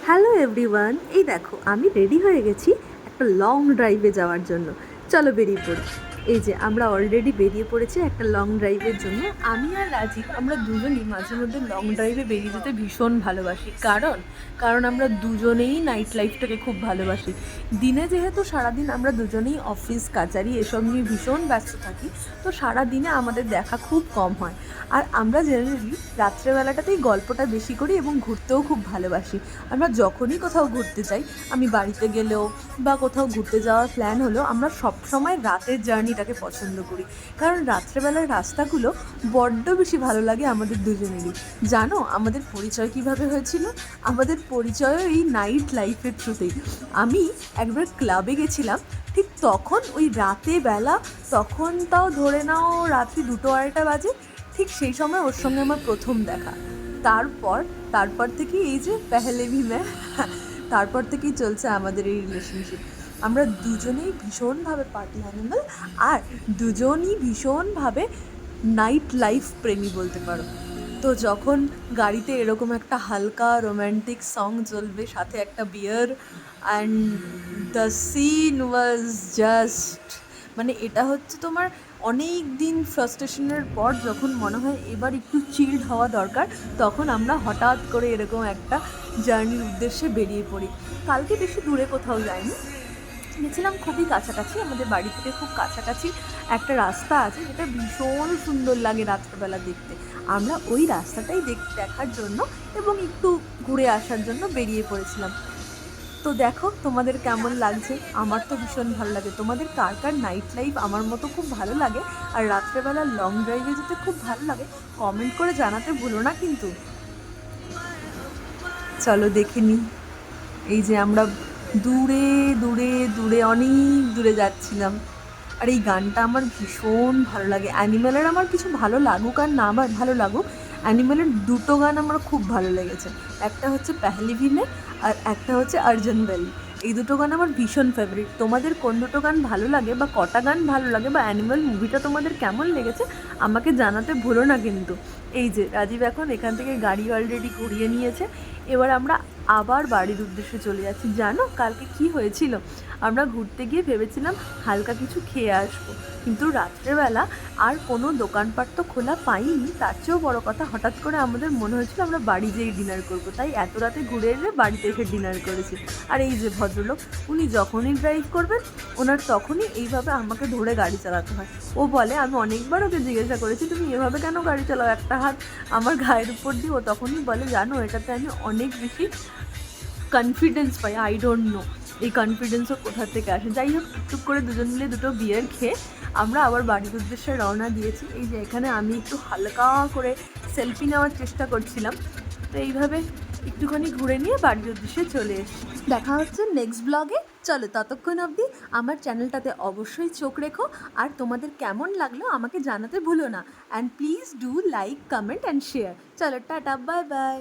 Hello everyone, এই দেখো আমি রেডি হয়ে গেছি একটা লং ড্রাইভে যাওয়ার জন্য। চলো বেরিয়ে পড়ি। এই যে আমরা অলরেডি বেরিয়ে পড়েছি একটা লং ড্রাইভের জন্য। আমি আর রাজীব আমরা দুজনই মাঝে মধ্যে লং ড্রাইভে বেরিয়ে যেতে ভীষণ ভালোবাসি। কারণ আমরা দুজনেই নাইট লাইফটাকে খুব ভালোবাসি। দিনে যেহেতু সারাদিন আমরা দুজনেই অফিস কাচারি এসব নিয়ে ভীষণ ব্যস্ত থাকি, তো সারা দিনে আমাদের দেখা খুব কম হয়। আর আমরা জেনারেলি রাত্রেবেলাটাতেই গল্পটা বেশি করি এবং ঘুরতেও খুব ভালোবাসি। আমরা যখনই কোথাও ঘুরতে যাই, আমি বাড়িতে গেলেও বা কোথাও ঘুরতে যাওয়ার প্ল্যান হলেও আমরা সবসময় রাতের জার্নিটাকে পছন্দ করি। কারণ রাত্রেবেলার রাস্তাগুলো বড্ড বেশি ভালো লাগে আমাদের দুজনেরই। জানো আমাদের পরিচয় কিভাবে হয়েছিল? আমাদের পরিচয়ও এই নাইট লাইফের থ্রুতেই। আমি একবার ক্লাবে গেছিলাম, ঠিক তখন ওই রাতে বেলা, তখন তাও ধরে নাও রাত্রি 2-2:30 বাজে। ঠিক সেই সময় ওর সঙ্গে আমার প্রথম দেখা। তারপর তারপর থেকেই এই যে পেহেলে ভি মে, তারপর থেকেই চলছে আমাদের এই রিলেশনশিপ। আমরা দুজনেই ভীষণভাবে পার্টি অ্যানিমাল, আর দুজনই ভীষণভাবে নাইট লাইফ প্রেমী বলতে পারো। তো যখন গাড়িতে এরকম একটা হালকা রোম্যান্টিক সং চলবে, সাথে একটা beer, and the scene was just, মানে এটা হচ্ছে তোমার অনেক দিন ফ্রাস্ট্রেশনের পর যখন মনে হয় এবার একটু চিল্ড হওয়া দরকার, তখন আমরা হঠাৎ করে এরকম একটা জার্নির উদ্দেশ্যে বেরিয়ে পড়ি। কালকে বেশি দূরে কোথাও যাইনি, গেছিলাম খুবই কাছাকাছি, আমাদের বাড়ি থেকে খুব কাছাকাছি একটা রাস্তা আছে যেটা ভীষণ সুন্দর লাগে রাত্রেবেলা দেখতে। আমরা ওই রাস্তাটাই দেখার জন্য এবং একটু ঘুরে আসার জন্য বেরিয়ে পড়েছিলাম। তো দেখো তোমাদের কেমন লাগছে। আমার তো ভীষণ ভালো লাগে। তোমাদের কার কার নাইট লাইফ আমার মতো খুব ভালো লাগে আর রাত্রেবেলা লং ড্রাইভে যেতে খুব ভালো লাগে, কমেন্ট করে জানাতে ভুলো না কিন্তু। চলো দেখে নিই। এই যে আমরা দূরে দূরে দূরে অনেক দূরে যাচ্ছিলাম। আর এই গানটা আমার ভীষণ ভালো লাগে। অ্যানিমেলের আমার কিছু ভালো লাগুক আর না ভালো লাগুক, অ্যানিমেলের দুটো গান আমার খুব ভালো লেগেছে। একটা হচ্ছে পেহলি ভি মে, আর একটা হচ্ছে আর্জুন ভ্যালি। এই দুটো গান আমার ভীষণ ফেভারিট। তোমাদের কোন দুটো গান ভালো লাগে বা কটা গান ভালো লাগে বা অ্যানিমেল মুভিটা তোমাদের কেমন লেগেছে আমাকে জানাতে ভুলো না কিন্তু। এই যে রাজীব এখন এখান থেকে গাড়ি অলরেডি ঘুরিয়ে নিয়েছে। এবার আমরা আবার বাড়ির উদ্দেশ্যে চলে যাচ্ছি। জানো কালকে কি হয়েছিল? আমরা ঘুরতে গিয়ে ভেবেছিলাম হালকা কিছু খেয়ে আসবো, কিন্তু রাত্রেবেলা আর কোনো দোকানপাট তো খোলা পাইনি। তার চেয়েও বড় কথা, হঠাৎ করে আমাদের মনে হয়েছিল আমরা বাড়ি যেয়ে ডিনার করবো, তাই এত রাতে ঘুরে এসে বাড়িতে এসে ডিনার করেছি। আর এই যে ভদ্রলোক, উনি যখনই ড্রাইভ করবেন ওনার তখনই এইভাবে আমাকে ধরে গাড়ি চালাতে হয়। ও বলে, আমি অনেকবার ওকে জিজ্ঞাসা করেছি তুমি এভাবে কেন গাড়ি চালাও, একটা হাত আমার গায়ের উপর দিয়ে। ও তখনই বলে, জানো এটাতে আমি অনেক বেশি confidence pi, I don't know এই কনফিডেন্সও কোথা থেকে আসে। যাই হোক, টুক করে দুজন মিলে দুটো বিয়ার খেয়ে আমরা আবার বাড়ির উদ্দেশ্যে রওনা দিয়েছি। এই যে এখানে আমি একটু হালকা করে সেলফি নেওয়ার চেষ্টা করছিলাম। তো এইভাবে একটুখানি ঘুরে নিয়ে বাড়ির উদ্দেশ্যে চলে এসেছি। দেখা হচ্ছে নেক্সট ব্লগে। চলো ততক্ষণ অবধি আমার চ্যানেলটাতে অবশ্যই চোখ রেখো, আর তোমাদের কেমন লাগলো আমাকে জানাতে ভুলো না। And please do like, comment and share. চলো টাটা, বাই বাই।